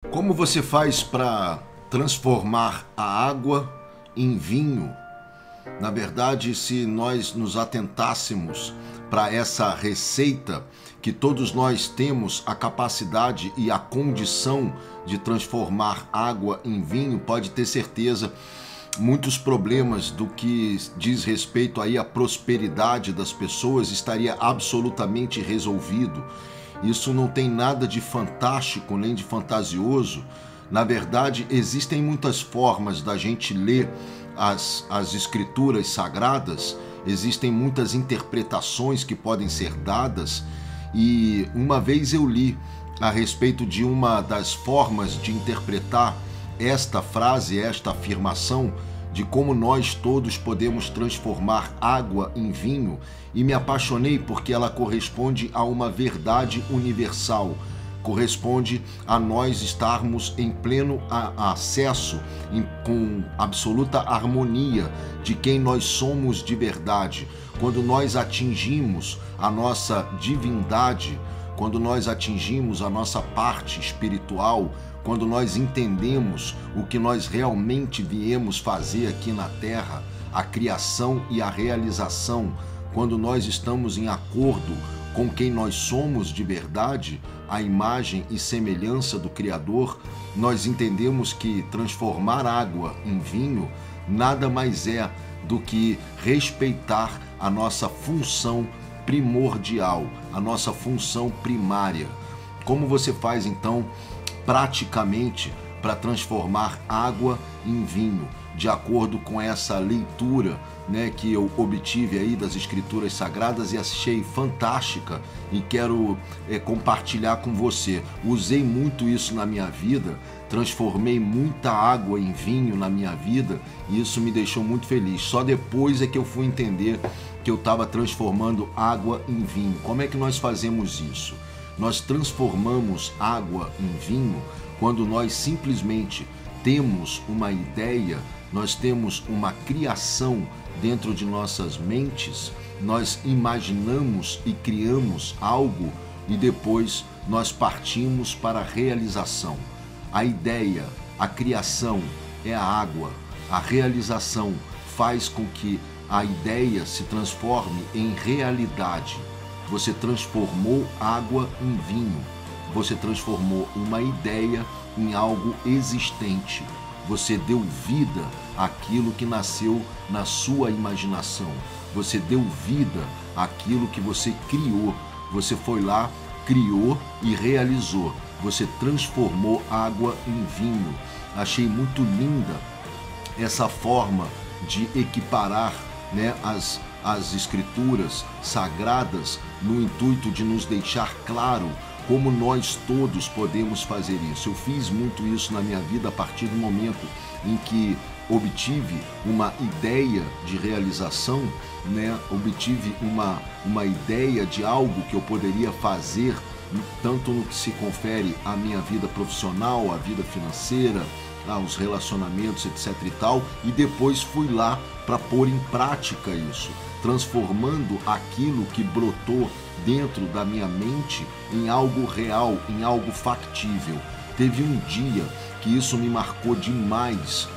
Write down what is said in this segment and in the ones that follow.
Como você faz para transformar a água em vinho? Na verdade, se nós nos atentássemos para essa receita, que todos nós temos a capacidade e a condição de transformar água em vinho, pode ter certeza, muitos problemas do que diz respeito aí à prosperidade das pessoas estaria absolutamente resolvido. Isso não tem nada de fantástico nem de fantasioso. Na verdade, existem muitas formas da gente ler as escrituras sagradas, existem muitas interpretações que podem ser dadas, e uma vez eu li a respeito de uma das formas de interpretar esta frase, esta afirmação, de como nós todos podemos transformar água em vinho, e me apaixonei porque ela corresponde a uma verdade universal, corresponde a nós estarmos em pleno acesso, com absoluta harmonia de quem nós somos de verdade. Quando nós atingimos a nossa divindade, quando nós atingimos a nossa parte espiritual, quando nós entendemos o que nós realmente viemos fazer aqui na Terra, a criação e a realização, quando nós estamos em acordo com quem nós somos de verdade, a imagem e semelhança do Criador, nós entendemos que transformar água em vinho nada mais é do que respeitar a nossa função primordial, a nossa função primária. Como você faz então praticamente para transformar água em vinho, de acordo com essa leitura, que eu obtive aí das escrituras sagradas e achei fantástica e quero compartilhar com você. Usei muito isso na minha vida, transformei muita água em vinho na minha vida e isso me deixou muito feliz. Só depois é que eu fui entender que eu estava transformando água em vinho. Como é que nós fazemos isso? Nós transformamos água em vinho quando nós simplesmente temos uma ideia, nós temos uma criação dentro de nossas mentes, nós imaginamos e criamos algo e depois nós partimos para a realização. A ideia, a criação é a água, a realização faz com que a ideia se transforme em realidade. Você transformou água em vinho. Você transformou uma ideia em algo existente. Você deu vida àquilo que nasceu na sua imaginação. Você deu vida àquilo que você criou. Você foi lá, criou e realizou. Você transformou água em vinho. Achei muito linda essa forma de equiparar, as escrituras sagradas no intuito de nos deixar claro como nós todos podemos fazer isso. Eu fiz muito isso na minha vida a partir do momento em que obtive uma ideia de realização, obtive uma ideia de algo que eu poderia fazer, tanto no que se confere à minha vida profissional, à vida financeira, aos relacionamentos, etc e tal, e depois fui lá para pôr em prática isso, transformando aquilo que brotou dentro da minha mente em algo real, em algo factível. Teve um dia que isso me marcou demais,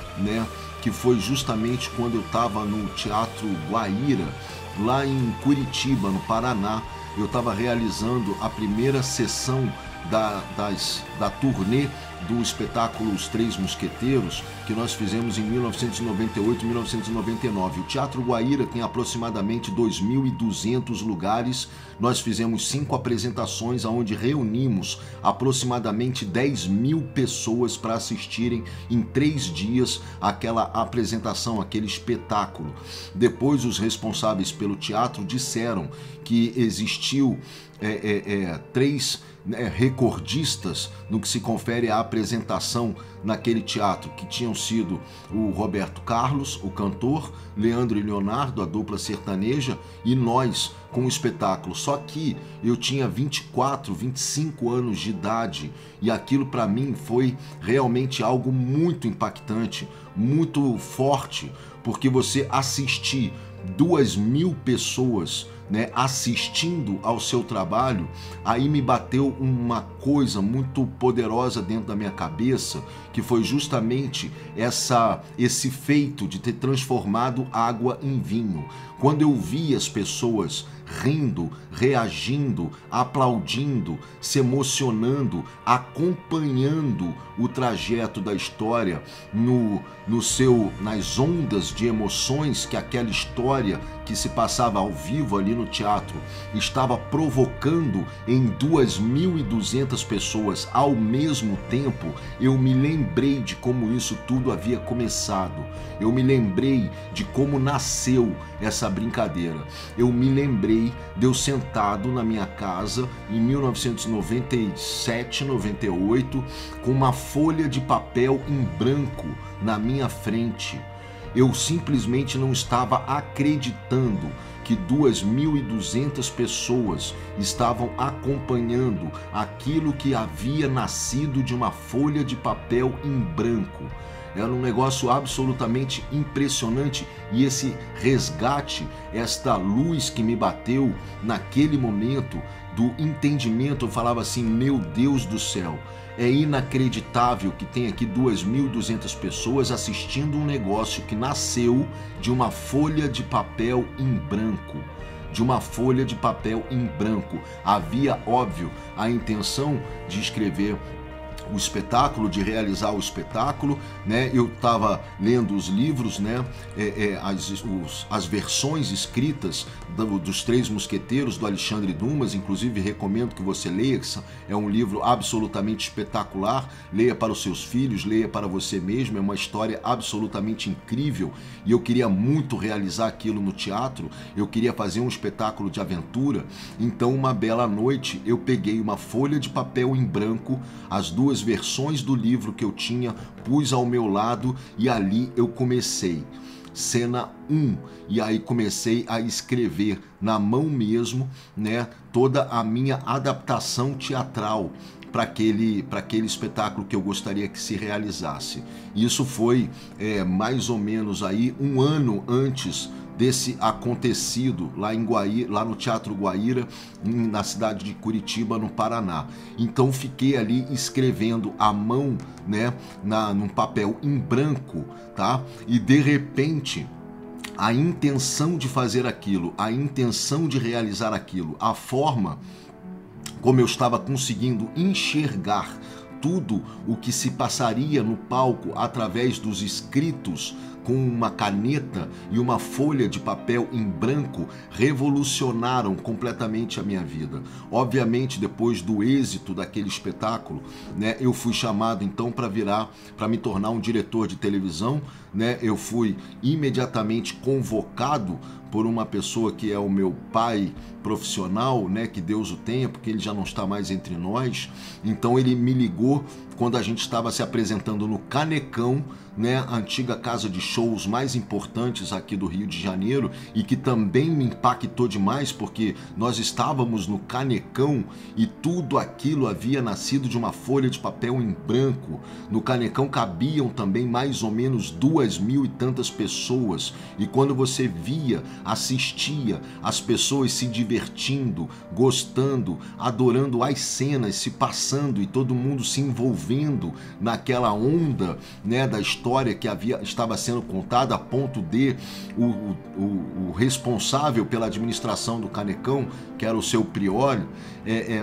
que foi justamente quando eu estava no Teatro Guaíra, lá em Curitiba, no Paraná. Eu estava realizando a primeira sessão da turnê do espetáculo Os Três Mosqueteiros, que nós fizemos em 1998 e 1999. O Teatro Guaíra tem aproximadamente 2.200 lugares. Nós fizemos 5 apresentações onde reunimos aproximadamente 10.000 pessoas para assistirem em 3 dias aquela apresentação, aquele espetáculo. Depois os responsáveis pelo teatro disseram que existiu 3 recordistas no que se confere à apresentação naquele teatro, que tinham sido o Roberto Carlos, o cantor, Leandro e Leonardo, a dupla sertaneja, e nós com o espetáculo. Só que eu tinha 24, 25 anos de idade e aquilo para mim foi realmente algo muito impactante, muito forte, porque você assistir 2.000 pessoas né, assistindo ao seu trabalho, aí me bateu uma coisa muito poderosa dentro da minha cabeça, que foi justamente esse feito de ter transformado água em vinho. Quando eu vi as pessoas rindo, reagindo, aplaudindo, se emocionando, acompanhando o trajeto da história nas ondas de emoções que aquela história que se passava ao vivo ali no teatro estava provocando em 2.200 pessoas ao mesmo tempo, eu me lembrei de como isso tudo havia começado. Eu me lembrei de como nasceu essa brincadeira. Eu me lembrei de eu sentado na minha casa em 1997, 98, com uma folha de papel em branco na minha frente. Eu simplesmente não estava acreditando que 2.200 pessoas estavam acompanhando aquilo que havia nascido de uma folha de papel em branco. Era um negócio absolutamente impressionante, e esse resgate, esta luz que me bateu naquele momento do entendimento, eu falava assim: meu Deus do céu, é inacreditável que tem aqui 2.200 pessoas assistindo um negócio que nasceu de uma folha de papel em branco. De uma folha de papel em branco. Havia, óbvio, a intenção de escrever o espetáculo, de realizar o espetáculo, né? Eu estava lendo os livros, né? As versões escritas dos Três Mosqueteiros, do Alexandre Dumas, inclusive recomendo que você leia, que é um livro absolutamente espetacular. Leia para os seus filhos, leia para você mesmo, é uma história absolutamente incrível, e eu queria muito realizar aquilo no teatro, eu queria fazer um espetáculo de aventura. Então, uma bela noite, eu peguei uma folha de papel em branco, as duas versões do livro que eu tinha, pus ao meu lado, e ali eu comecei. Cena 1, e aí comecei a escrever na mão mesmo, né, toda a minha adaptação teatral para aquele espetáculo que eu gostaria que se realizasse. Isso foi mais ou menos aí um ano antes desse acontecido lá no Teatro Guaíra, na cidade de Curitiba, no Paraná. Então fiquei ali escrevendo à mão, né, num papel em branco, tá? E de repente a intenção de fazer aquilo, a intenção de realizar aquilo, a forma como eu estava conseguindo enxergar tudo o que se passaria no palco através dos escritos com uma caneta e uma folha de papel em branco, revolucionaram completamente a minha vida. Obviamente, depois do êxito daquele espetáculo, né, eu fui chamado então para me tornar um diretor de televisão, né? Eu fui imediatamente convocado por uma pessoa que é o meu pai profissional, né, que Deus o tenha, porque ele já não está mais entre nós. Então ele me ligou quando a gente estava se apresentando no Canecão, né, a antiga casa de shows mais importantes aqui do Rio de Janeiro, e que também me impactou demais, porque nós estávamos no Canecão e tudo aquilo havia nascido de uma folha de papel em branco. No Canecão cabiam também mais ou menos 2.000 e tantas pessoas, e quando você via, assistia as pessoas se divertindo, gostando, adorando as cenas se passando e todo mundo se envolvendo naquela onda, né, da história que estava sendo contada, a ponto de o responsável pela administração do Canecão, que era o seu Priori,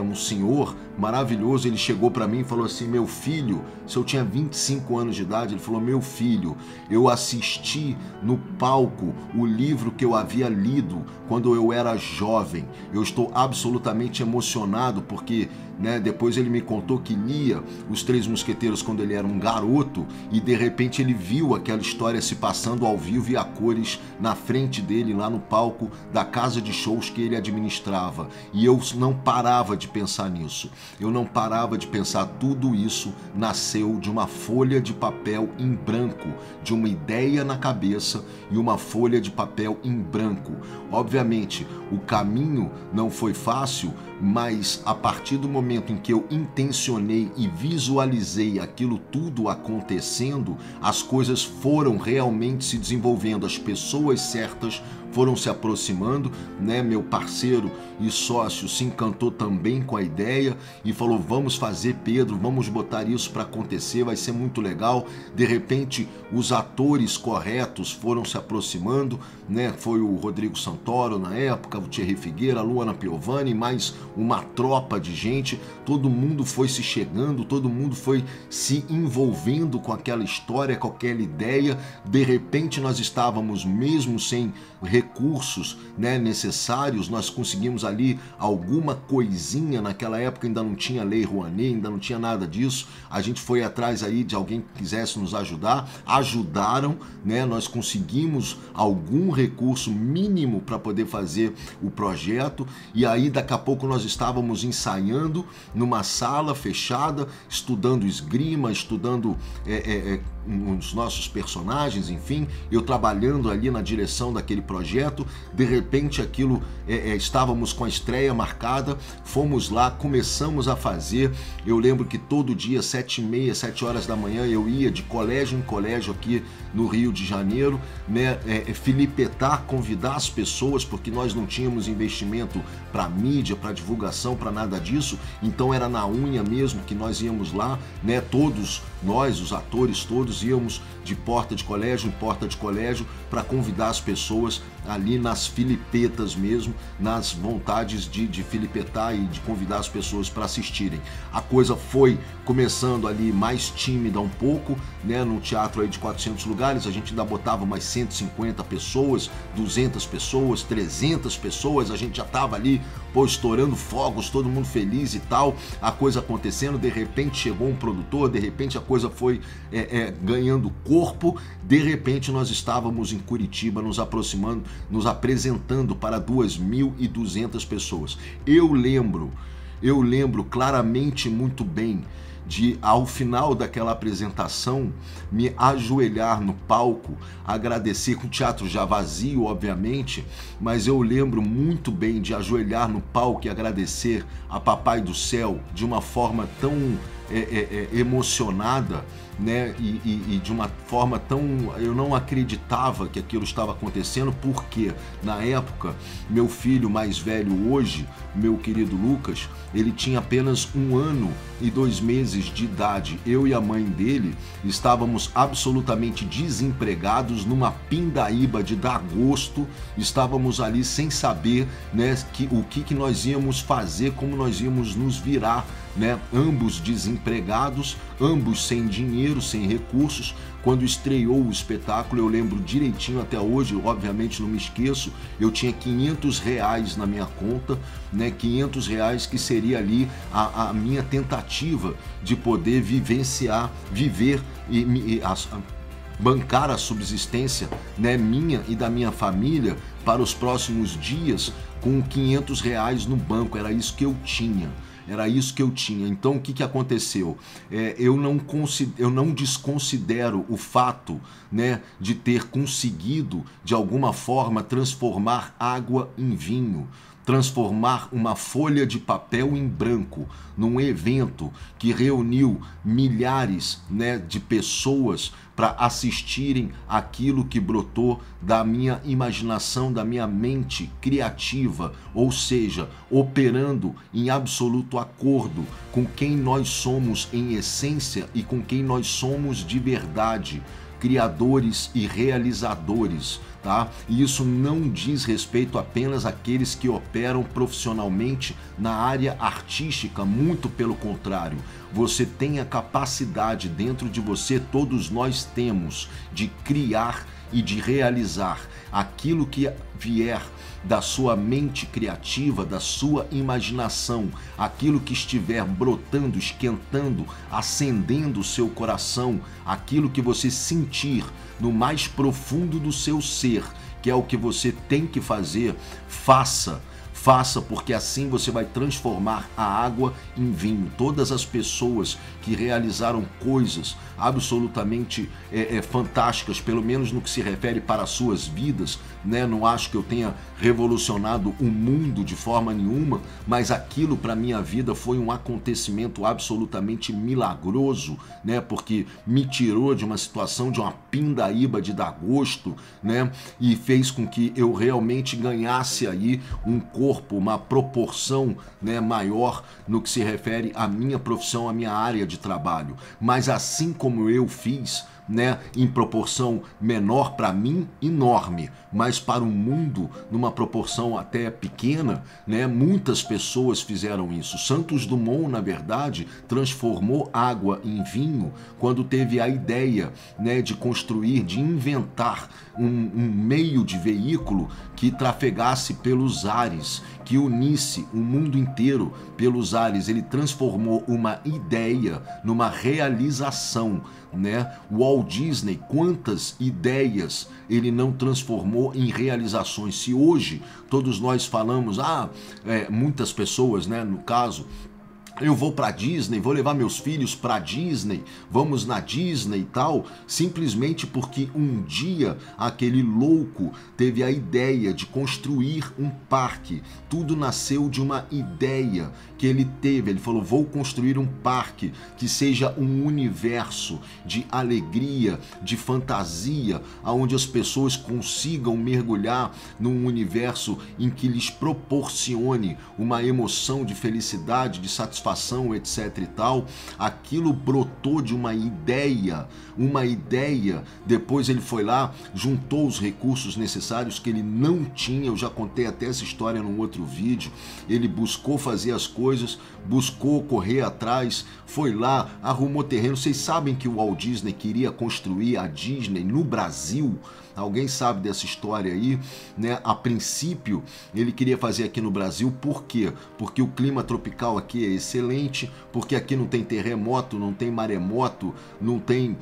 um senhor maravilhoso, ele chegou para mim e falou assim: meu filho, se eu tinha 25 anos de idade, ele falou: meu filho, eu assisti no palco o livro que eu havia lido quando eu era jovem, eu estou absolutamente emocionado, porque, né, depois ele me contou que lia Os Três Mosqueteiros quando ele era um garoto, e de repente ele viu aquela história se passando ao vivo e a cores na frente dele, lá no palco da casa de shows que ele administrava, e eu não parava de pensar nisso. Eu não parava de pensar, tudo isso nasceu de uma folha de papel em branco, de uma ideia na cabeça e uma folha de papel em branco. Obviamente, o caminho não foi fácil, mas a partir do momento em que eu intencionei e visualizei aquilo tudo acontecendo, as coisas foram realmente se desenvolvendo, as pessoas certas foram se aproximando, né? Meu parceiro e sócio se encantou também com a ideia e falou: vamos fazer, Pedro, vamos botar isso para acontecer, vai ser muito legal. De repente, os atores corretos foram se aproximando, né? Foi o Rodrigo Santoro na época, o Thierry Figueira, a Luana Piovani, mais uma tropa de gente. Todo mundo foi se chegando, todo mundo foi se envolvendo com aquela história, com aquela ideia. De repente, nós estávamos, mesmo sem recursos, né, necessários, nós conseguimos ali alguma coisinha. Naquela época ainda não tinha Lei Rouanet, ainda não tinha nada disso. A gente foi atrás aí de alguém que quisesse nos ajudar, ajudaram, né? Nós conseguimos algum recurso mínimo para poder fazer o projeto, e aí daqui a pouco nós estávamos ensaiando numa sala fechada, estudando esgrima, estudando os nossos personagens, enfim, eu trabalhando ali na direção daquele projeto. De repente aquilo, estávamos com a estreia marcada, fomos lá, começamos a fazer. Eu lembro que todo dia, 7h30, 7 horas da manhã, eu ia de colégio em colégio aqui no Rio de Janeiro, né, filipetar, convidar as pessoas, porque nós não tínhamos investimento para mídia, para divulgação, para nada disso, então era na unha mesmo que nós íamos lá, né, todos nós, os atores todos, íamos de porta de colégio em porta de colégio para convidar as pessoas ali nas filipetas mesmo, nas vontades de filipetar e de convidar as pessoas para assistirem. A coisa foi começando ali mais tímida um pouco, né, num teatro aí de 400 lugares, a gente ainda botava mais 150 pessoas, 200 pessoas, 300 pessoas, a gente já estava ali, pô, estourando fogos, todo mundo feliz e tal, a coisa acontecendo. De repente chegou um produtor, de repente a coisa foi ganhando corpo, de repente nós estávamos em Curitiba nos aproximando, nos apresentando para 2.200 pessoas. Eu lembro claramente muito bem de, ao final daquela apresentação, me ajoelhar no palco, agradecer, com o teatro já vazio, obviamente, mas eu lembro muito bem de ajoelhar no palco e agradecer a Papai do Céu de uma forma tão emocionada, né? E de uma forma tão... Eu não acreditava que aquilo estava acontecendo, porque na época, meu filho mais velho hoje, meu querido Lucas, ele tinha apenas 1 ano e 2 meses de idade. Eu e a mãe dele estávamos absolutamente desempregados numa pindaíba de dar gosto, estávamos ali sem saber, né, o que nós íamos fazer, como nós íamos nos virar, né? Ambos desempregados, ambos sem dinheiro, sem recursos. Quando estreou o espetáculo, eu lembro direitinho até hoje, obviamente não me esqueço, eu tinha R$500 na minha conta, né? R$500 que seria ali a minha tentativa de poder viver e bancar a subsistência, né, minha e da minha família para os próximos dias com R$500 no banco. Era isso que eu tinha. Era isso que eu tinha. Então o que aconteceu? Eu não desconsidero o fato, né, de ter conseguido de alguma forma transformar água em vinho, transformar uma folha de papel em branco num evento que reuniu milhares, né, de pessoas para assistirem aquilo que brotou da minha imaginação, da minha mente criativa, ou seja, operando em absoluto acordo com quem nós somos em essência e com quem nós somos de verdade, criadores e realizadores, tá? E isso não diz respeito apenas àqueles que operam profissionalmente na área artística, muito pelo contrário. Você tem a capacidade dentro de você, todos nós temos, de criar e de realizar aquilo que vier da sua mente criativa, da sua imaginação, aquilo que estiver brotando, esquentando, acendendo o seu coração, aquilo que você sentir no mais profundo do seu ser, que é o que você tem que fazer. Faça Faça, porque assim você vai transformar a água em vinho. Todas as pessoas que realizaram coisas absolutamente fantásticas, pelo menos no que se refere para as suas vidas, né? Não acho que eu tenha revolucionado o mundo de forma nenhuma, mas aquilo para minha vida foi um acontecimento absolutamente milagroso, né? Porque me tirou de uma situação de uma pindaíba de dar gosto, né? E fez com que eu realmente ganhasse aí um corpo, uma proporção, né, maior no que se refere à minha profissão, à minha área de trabalho. Mas assim como eu fiz, né, em proporção menor para mim, enorme, mas para o mundo, numa proporção até pequena, né, muitas pessoas fizeram isso. Santos Dumont, na verdade, transformou água em vinho quando teve a ideia, né, de construir, de inventar um meio de veículo que trafegasse pelos ares, que unisse o mundo inteiro pelos ares. Ele transformou uma ideia numa realização, né? Walt Disney, quantas ideias ele não transformou em realizações? Se hoje todos nós falamos, muitas pessoas, né, no caso, eu vou para Disney, vou levar meus filhos para Disney, vamos na Disney e tal, simplesmente porque um dia aquele louco teve a ideia de construir um parque. Tudo nasceu de uma ideia que ele teve. Ele falou, vou construir um parque que seja um universo de alegria, de fantasia, onde as pessoas consigam mergulhar num universo em que lhes proporcione uma emoção de felicidade, de satisfação, etc e tal. Aquilo brotou de uma ideia, depois ele foi lá, juntou os recursos necessários que ele não tinha, eu já contei até essa história num outro vídeo. Ele buscou fazer as coisas, buscou correr atrás, foi lá, arrumou terreno. Vocês sabem que o Walt Disney queria construir a Disney no Brasil? Alguém sabe dessa história aí, né? A princípio, ele queria fazer aqui no Brasil, por quê? Porque o clima tropical aqui é excelente, porque aqui não tem terremoto, não tem maremoto, não tem,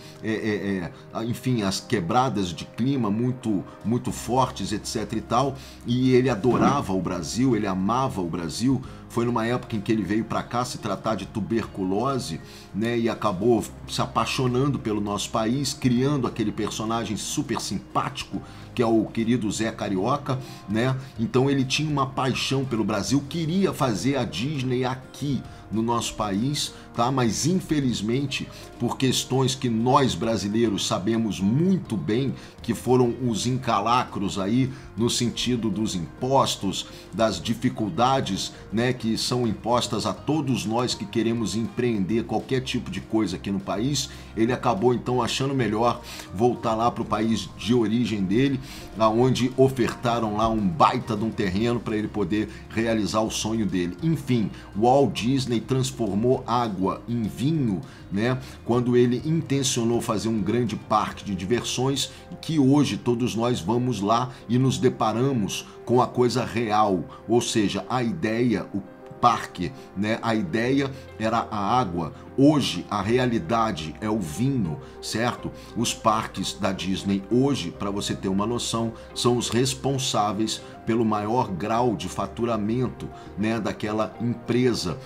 enfim, as quebradas de clima muito fortes, etc e tal. E ele adorava o Brasil, ele amava o Brasil. Foi numa época em que ele veio para cá se tratar de tuberculose, né, e acabou se apaixonando pelo nosso país, criando aquele personagem super simpático, que é o querido Zé Carioca, né? Então ele tinha uma paixão pelo Brasil, queria fazer a Disney aqui no nosso país, tá? Mas infelizmente, por questões que nós brasileiros sabemos muito bem, que foram os encalacros aí no sentido dos impostos, das dificuldades, né, que são impostas a todos nós que queremos empreender qualquer tipo de coisa aqui no país, ele acabou então achando melhor voltar lá para o país de origem dele, aonde ofertaram lá um baita de um terreno para ele poder realizar o sonho dele. Enfim, Walt Disney transformou água em vinho, né, quando ele intencionou fazer um grande parque de diversões, que hoje todos nós vamos lá e nos deparamos com a coisa real, ou seja, a ideia, o parque, né? A ideia era a água. Hoje a realidade é o vinho, certo? Os parques da Disney hoje, para você ter uma noção, são os responsáveis pelo maior grau de faturamento, né, daquela empresa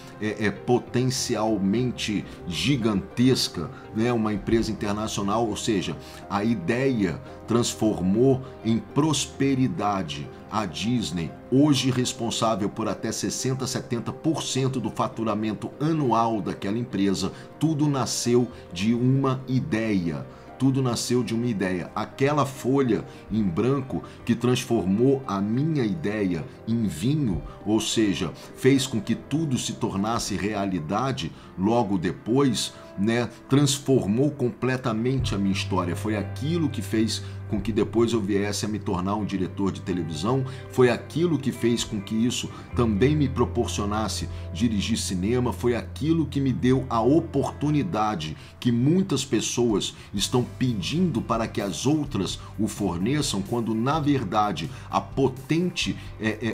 potencialmente gigantesca, né, uma empresa internacional. Ou seja, a ideia transformou em prosperidade a Disney, hoje responsável por até 60%, 70% do faturamento anual daquela empresa. Tudo nasceu de uma ideia. Tudo nasceu de uma ideia. Aquela folha em branco que transformou a minha ideia em vinho, ou seja, fez com que tudo se tornasse realidade logo depois, né, transformou completamente a minha história. Foi aquilo que fez com que depois eu viesse a me tornar um diretor de televisão, foi aquilo que fez com que isso também me proporcionasse dirigir cinema, foi aquilo que me deu a oportunidade que muitas pessoas estão pedindo para que as outras o forneçam, quando na verdade a potente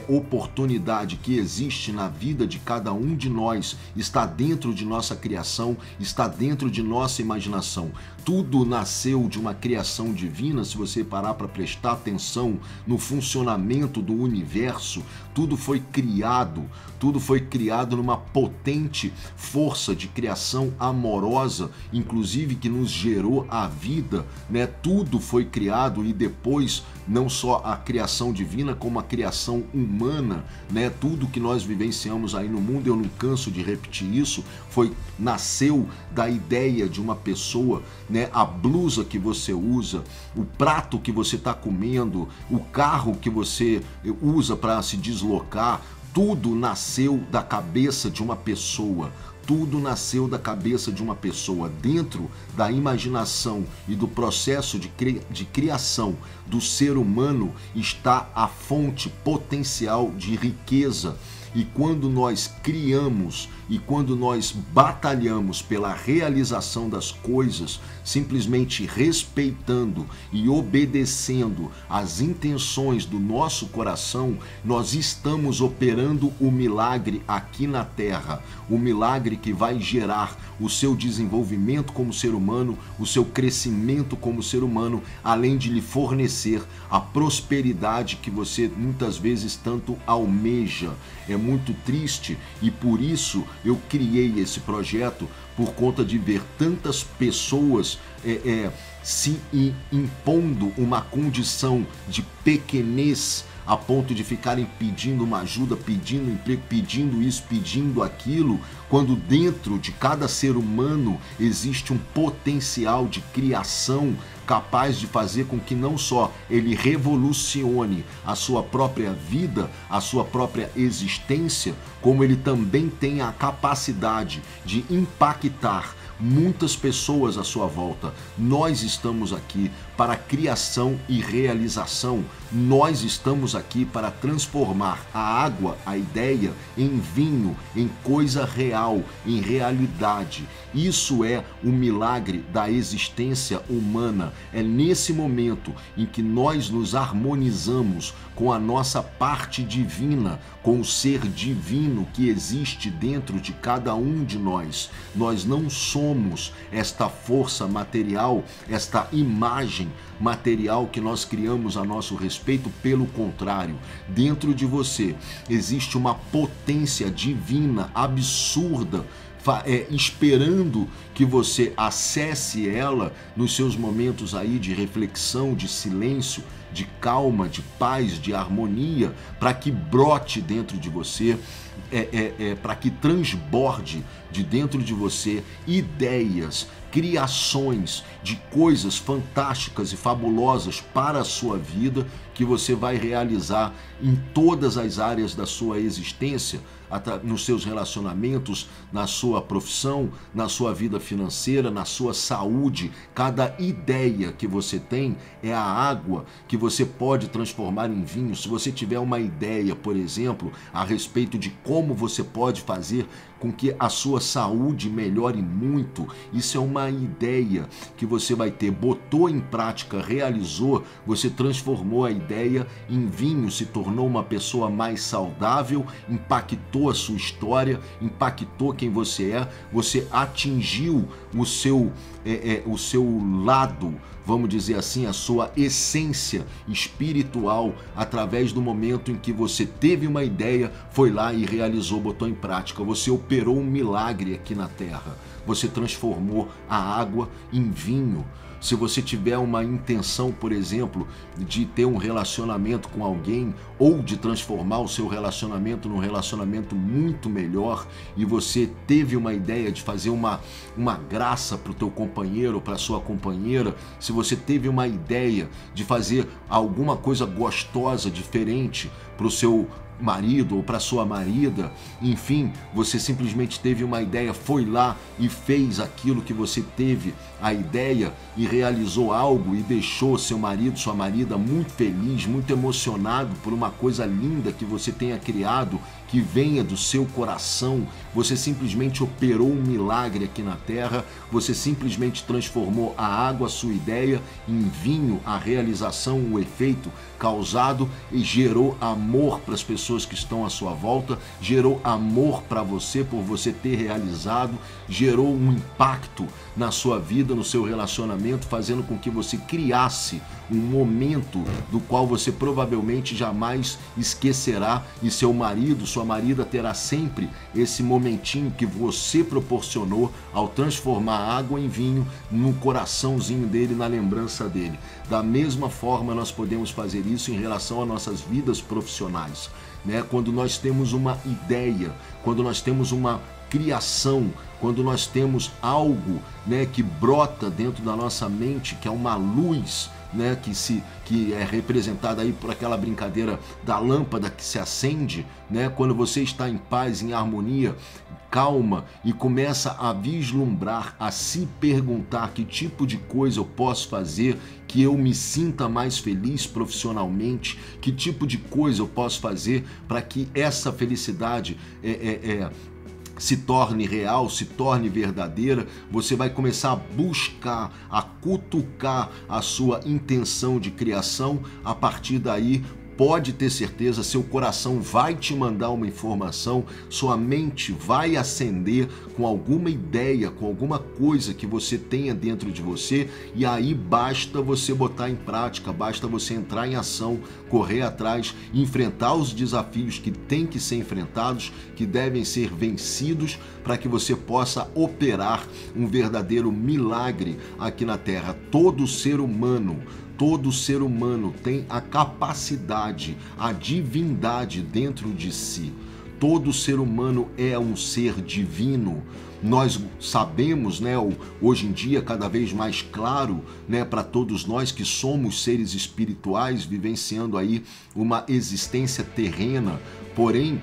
oportunidade que existe na vida de cada um de nós está dentro de nossa criação, está dentro de nossa imaginação. Tudo nasceu de uma criação divina. Se você parar para prestar atenção no funcionamento do universo, tudo foi criado numa potente força de criação amorosa, inclusive que nos gerou a vida, né? Tudo foi criado, e depois não só a criação divina, como a criação humana, né? Tudo que nós vivenciamos aí no mundo, eu não canso de repetir isso, nasceu da ideia de uma pessoa, né? A blusa que você usa, o prato que você está comendo, o carro que você usa para se deslocar, tudo nasceu da cabeça de uma pessoa. Tudo nasceu da cabeça de uma pessoa. Dentro da imaginação e do processo de criação do ser humano está a fonte potencial de riqueza. E quando nós criamos e quando nós batalhamos pela realização das coisas, simplesmente respeitando e obedecendo às intenções do nosso coração, nós estamos operando o milagre aqui na Terra. O milagre que vai gerar o seu desenvolvimento como ser humano, o seu crescimento como ser humano, além de lhe fornecer a prosperidade que você muitas vezes tanto almeja. É muito triste, e por isso eu criei esse projeto, por conta de ver tantas pessoas se impondo uma condição de pequenez, a ponto de ficarem pedindo uma ajuda, pedindo emprego, pedindo isso, pedindo aquilo, quando dentro de cada ser humano existe um potencial de criação capaz de fazer com que não só ele revolucione a sua própria vida, a sua própria existência, como ele também tenha a capacidade de impactar muitas pessoas à sua volta. Nós estamos aqui para criação e realização. Nós estamos aqui para transformar a água, a ideia, em vinho, em coisa real, em realidade. Isso é o milagre da existência humana. É nesse momento em que nós nos harmonizamos com a nossa parte divina, com o ser divino que existe dentro de cada um de nós. Nós não somos esta força material, esta imagem material que nós criamos a nosso respeito. Pelo contrário, dentro de você existe uma potência divina absurda, esperando que você acesse ela nos seus momentos aí de reflexão, de silêncio, de calma, de paz, de harmonia, para que brote dentro de você, para que transborde de dentro de você ideias, criações de coisas fantásticas e fabulosas para a sua vida, que você vai realizar em todas as áreas da sua existência, nos seus relacionamentos, na sua profissão, na sua vida financeira, na sua saúde. Cada ideia que você tem é a água que você pode transformar em vinho. Se você tiver uma ideia, por exemplo, a respeito de como você pode fazer com que a sua saúde melhore muito, isso é uma ideia que você vai ter, botou em prática, realizou, você transformou a ideia em vinho, se tornou uma pessoa mais saudável, impactou a sua história, impactou quem você é, você atingiu o seu lado, vamos dizer assim, a sua essência espiritual, através do momento em que você teve uma ideia, foi lá e realizou, botou em prática. Você operou um milagre aqui na Terra. Você transformou a água em vinho. Se você tiver uma intenção, por exemplo, de ter um relacionamento com alguém, ou de transformar o seu relacionamento num relacionamento muito melhor, e você teve uma ideia de fazer uma graça para o teu companheiro ou para a sua companheira, se você teve uma ideia de fazer alguma coisa gostosa, diferente para o seu marido ou para sua marida, enfim, você simplesmente teve uma ideia, foi lá e fez aquilo que você teve a ideia e realizou algo e deixou seu marido, sua marida muito feliz, muito emocionado por uma coisa linda que você tenha criado, que venha do seu coração. Você simplesmente operou um milagre aqui na Terra, você simplesmente transformou a água, a sua ideia, em vinho, a realização, o efeito causado, e gerou amor para as pessoas pessoas que estão à sua volta, gerou amor para você por você ter realizado, gerou um impacto na sua vida, no seu relacionamento, fazendo com que você criasse um momento do qual você provavelmente jamais esquecerá, e seu marido, sua marida terá sempre esse momentinho que você proporcionou ao transformar água em vinho no coraçãozinho dele, na lembrança dele. Da mesma forma nós podemos fazer isso em relação às nossas vidas profissionais, né? Quando nós temos uma ideia, quando nós temos uma criação, quando nós temos algo, né, que brota dentro da nossa mente, que é uma luz, né, que é representada aí por aquela brincadeira da lâmpada que se acende, né, quando você está em paz, em harmonia, calma, e começa a vislumbrar, a se perguntar que tipo de coisa eu posso fazer que eu me sinta mais feliz profissionalmente, que tipo de coisa eu posso fazer para que essa felicidade se torne real, se torne verdadeira. Você vai começar a buscar, a cutucar a sua intenção de criação. A partir daí, pode ter certeza, seu coração vai te mandar uma informação, sua mente vai acender com alguma ideia, com alguma coisa que você tenha dentro de você, e aí basta você botar em prática, basta você entrar em ação, correr atrás, enfrentar os desafios que têm que ser enfrentados, que devem ser vencidos, para que você possa operar um verdadeiro milagre aqui na Terra. Todo ser humano tem a capacidade, a divindade dentro de si. Todo ser humano é um ser divino. Nós sabemos, né, hoje em dia cada vez mais claro, né, para todos nós que somos seres espirituais vivenciando aí uma existência terrena, porém,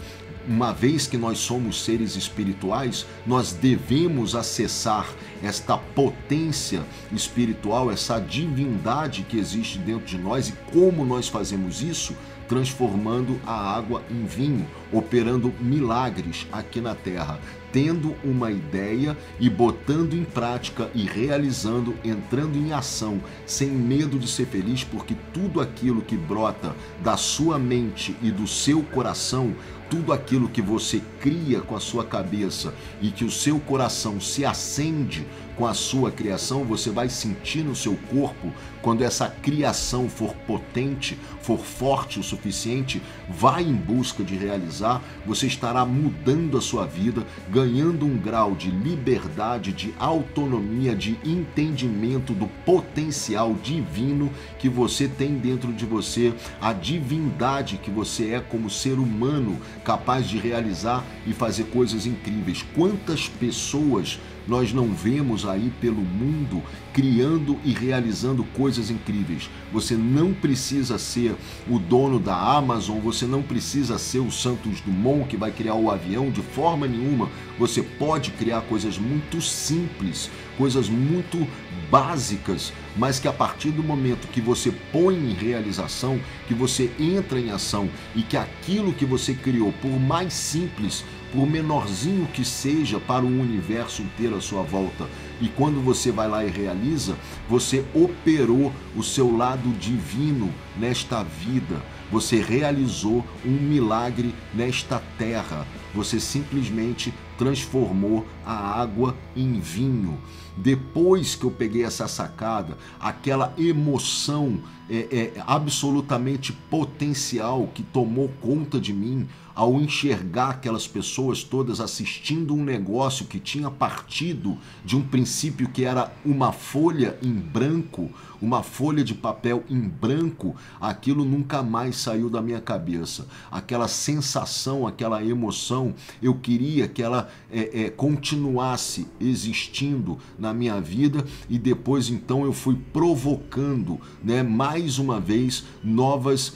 uma vez que nós somos seres espirituais, nós devemos acessar esta potência espiritual, essa divindade que existe dentro de nós. E como nós fazemos isso? Transformando a água em vinho, operando milagres aqui na Terra, tendo uma ideia e botando em prática e realizando, entrando em ação, sem medo de ser feliz, porque tudo aquilo que brota da sua mente e do seu coração, tudo aquilo que você cria com a sua cabeça e que o seu coração se acende com a sua criação, você vai sentir no seu corpo. Quando essa criação for potente, for forte o suficiente, vai em busca de realizar, você estará mudando a sua vida, ganhando um grau de liberdade, de autonomia, de entendimento do potencial divino que você tem dentro de você, a divindade que você é como ser humano, capaz de realizar e fazer coisas incríveis. Quantas pessoas nós não vemos aí pelo mundo criando e realizando coisas incríveis? Você não precisa ser o dono da Amazon, você não precisa ser o Santos Dumont que vai criar o avião, de forma nenhuma. Você pode criar coisas muito simples, coisas muito básicas, mas que a partir do momento que você põe em realização, que você entra em ação e que aquilo que você criou, por mais simples, por menorzinho que seja para o universo inteiro à sua volta, e quando você vai lá e realiza, você operou o seu lado divino nesta vida, você realizou um milagre nesta terra, você simplesmente transformou a água em vinho. Depois que eu peguei essa sacada, aquela emoção absolutamente potencial que tomou conta de mim ao enxergar aquelas pessoas todas assistindo um negócio que tinha partido de um princípio que era uma folha em branco, uma folha de papel em branco, aquilo nunca mais saiu da minha cabeça. Aquela sensação, aquela emoção, eu queria que ela continuasse existindo na minha vida, e depois então eu fui provocando, né, mais uma vez novas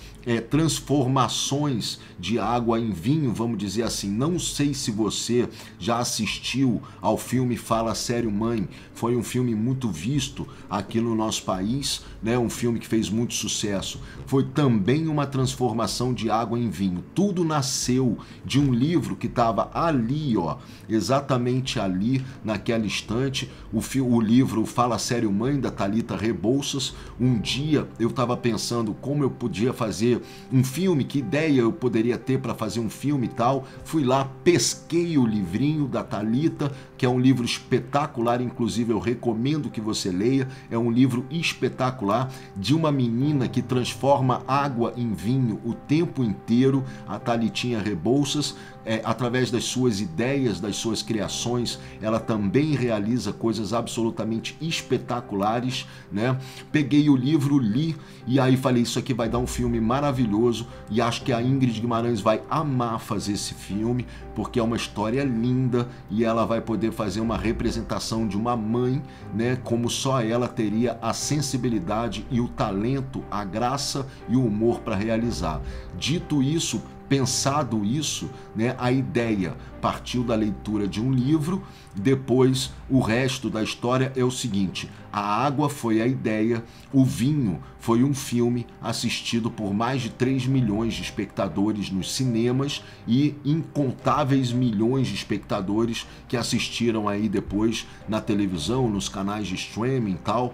transformações de água em em vinho, vamos dizer assim. Não sei se você já assistiu ao filme Fala Sério Mãe. Foi um filme muito visto aqui no nosso país, né? Um filme que fez muito sucesso. Foi também uma transformação de água em vinho. Tudo nasceu de um livro que estava ali, ó, exatamente ali, naquela estante. O livro Fala Sério Mãe, da Thalita Rebouças. Um dia eu estava pensando como eu podia fazer um filme, que ideia eu poderia ter para fazer um filme e tal. Fui lá, pesquei o livrinho da Thalita, que é um livro espetacular, inclusive eu recomendo que você leia. É um livro espetacular de uma menina que transforma água em vinho o tempo inteiro, a Thalitinha Rebouças. Através das suas ideias, das suas criações, ela também realiza coisas absolutamente espetaculares, né? Peguei o livro, li e aí falei, isso aqui vai dar um filme maravilhoso, e acho que a Ingrid Guimarães vai amar fazer esse filme, porque é uma história linda e ela vai poder fazer uma representação de uma mãe, né? Como só ela teria a sensibilidade e o talento, a graça e o humor para realizar. Dito isso, pensado isso, né, a ideia partiu da leitura de um livro. Depois o resto da história é o seguinte: a água foi a ideia, o vinho foi um filme assistido por mais de 3 milhões de espectadores nos cinemas e incontáveis milhões de espectadores que assistiram aí depois na televisão, nos canais de streaming e tal,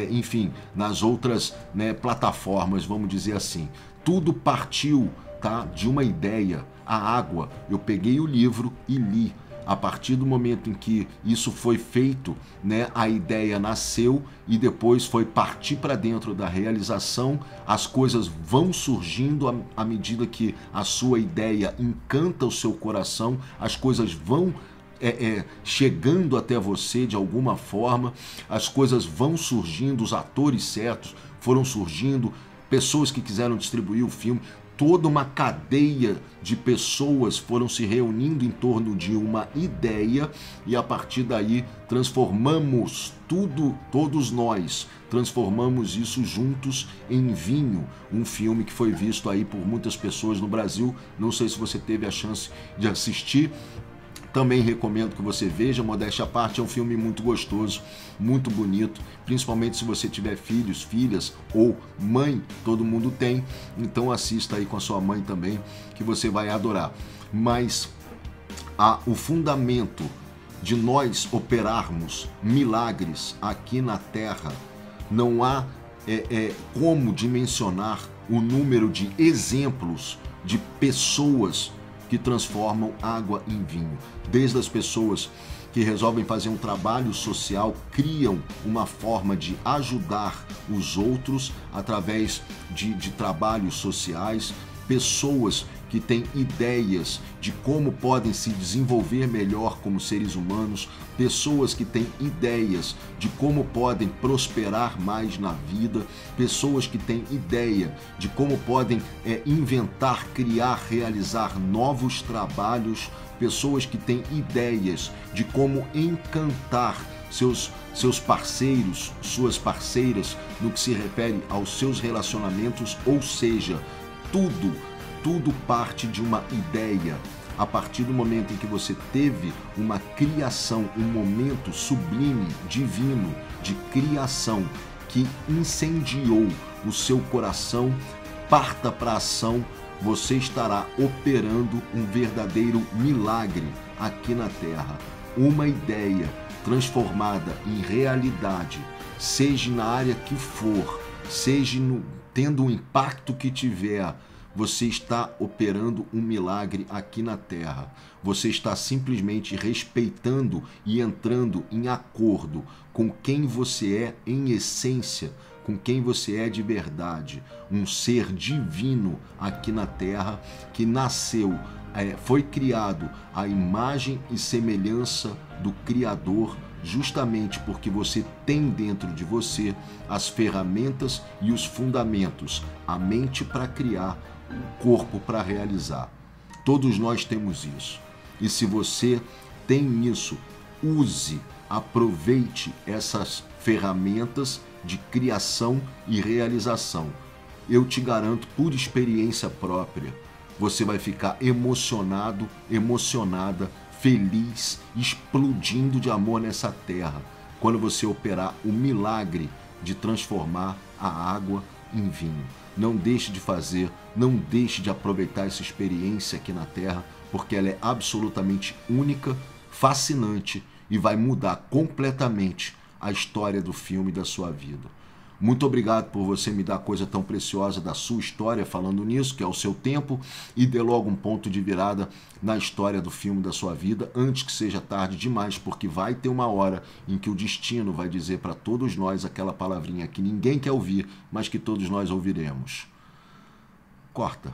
enfim, nas outras, né, plataformas, vamos dizer assim. Tudo partiu, tá, de uma ideia. A água, eu peguei o livro e li. A partir do momento em que isso foi feito, né, a ideia nasceu e depois foi partir para dentro da realização. As coisas vão surgindo à medida que a sua ideia encanta o seu coração, as coisas vão chegando até você de alguma forma, as coisas vão surgindo, os atores certos foram surgindo, pessoas que quiseram distribuir o filme. Toda uma cadeia de pessoas foram se reunindo em torno de uma ideia e a partir daí transformamos tudo, todos nós transformamos isso juntos em vinho, um filme que foi visto aí por muitas pessoas no Brasil. Não sei se você teve a chance de assistir. Também recomendo que você veja, modéstia à parte, é um filme muito gostoso, muito bonito, principalmente se você tiver filhos, filhas ou mãe, todo mundo tem, então assista aí com a sua mãe também, que você vai adorar. Mas o fundamento de nós operarmos milagres aqui na Terra, não há como dimensionar o número de exemplos de pessoas que transformam água em vinho. Desde as pessoas que resolvem fazer um trabalho social, criam uma forma de ajudar os outros através de trabalhos sociais, pessoas que têm ideias de como podem se desenvolver melhor como seres humanos, pessoas que têm ideias de como podem prosperar mais na vida, pessoas que têm ideia de como podem inventar, criar, realizar novos trabalhos, pessoas que têm ideias de como encantar seus parceiros, suas parceiras, no que se refere aos seus relacionamentos, ou seja, tudo parte de uma ideia. A partir do momento em que você teve uma criação, um momento sublime, divino, de criação, que incendiou o seu coração, parta para a ação, você estará operando um verdadeiro milagre aqui na Terra. Uma ideia transformada em realidade, seja na área que for, seja tendo o impacto que tiver, você está operando um milagre aqui na Terra. Você está simplesmente respeitando e entrando em acordo com quem você é em essência, com quem você é de verdade. Um ser divino aqui na Terra que nasceu, foi criado à imagem e semelhança do Criador, justamente porque você tem dentro de você as ferramentas e os fundamentos, a mente para criar, o corpo para realizar. Todos nós temos isso. E se você tem isso, use, aproveite essas ferramentas de criação e realização. Eu te garanto, por experiência própria, você vai ficar emocionado, emocionada, feliz, explodindo de amor nessa terra, quando você operar o milagre de transformar a água em vinho. Não deixe de fazer, não deixe de aproveitar essa experiência aqui na Terra, porque ela é absolutamente única, fascinante e vai mudar completamente a história do filme e da sua vida. Muito obrigado por você me dar coisa tão preciosa da sua história falando nisso, que é o seu tempo, e dê logo um ponto de virada na história do filme da sua vida, antes que seja tarde demais, porque vai ter uma hora em que o destino vai dizer para todos nós aquela palavrinha que ninguém quer ouvir, mas que todos nós ouviremos. Corta.